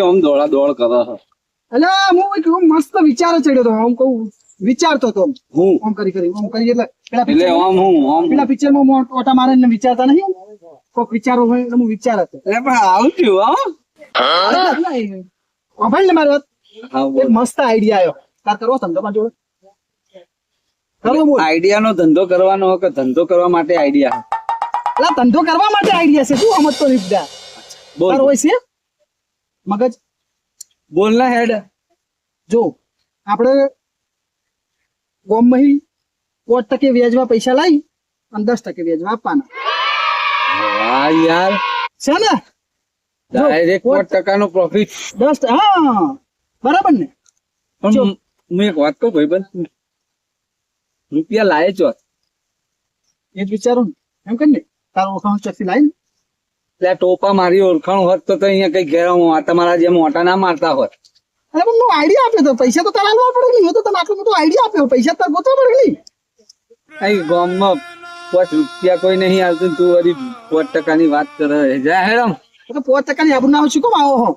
આમ દોડા દોડ કરે છે. અલ્યા હું એક મસ્ત વિચાર ચડ્યો તો આમ કહું વિચારતો તો હું આમ કરી આમ કરી એટલે એટલે આમ હું આમ પેલા પિક્ચર માં ઓટા મારે ને વિચારતા નહીં કોઈક વિચારો હોય એટલે હું વિચાર હતો એટલે પણ આવું થયું ભાઈ ને મારી વાત હા એક મસ્ત આઈડિયા આવ્યો તાર કરવો ધંધો માં જોડે કરવો બોલ આઈડિયા નો ધંધો કરવાનો કે ધંધો કરવા માટે આઈડિયા એટલે ધંધો કરવા માટે આઈડિયા છે તું સમજતો નહીં બધા બોલ તાર હોય છે મગજ બોલ ના હેડ જો આપણે ગોમમાં 5% વ્યાજમાં પૈસા લાવી અને 10% વ્યાજમાં આપવાના વાહ યાર છે ને ડાયરેક્ટ 5% નો પ્રોફિટ 10 હા બરાબર ને પણ હું એક વાત કહું ભાઈબંધ રૂપિયા લાયે છો એ જ વિચારો ને એમ કરી ને તારો ઓળખાણ ચોથી લાવી એટલે ટોપા મારી ઓળખાણ હોત તો અહીંયા કઈ ઘેર તમારા જેમ મોટા ના મારતા હોત અરે પણ હું આઈડિયા આપ્યો તો પૈસા તો તારા આલવા પડે નહીં તો તને આટલો બધો આઈડિયા આપ્યો પૈસા તાર ગોતવા પડે નહીં અહીં ગામમાં 5 રૂપિયા કોઈ નહીં આવતું તું વળી 5% ની વાત કરે જા હેડમ તો 5% ની આબરૂ ના શું કેમ આવો હો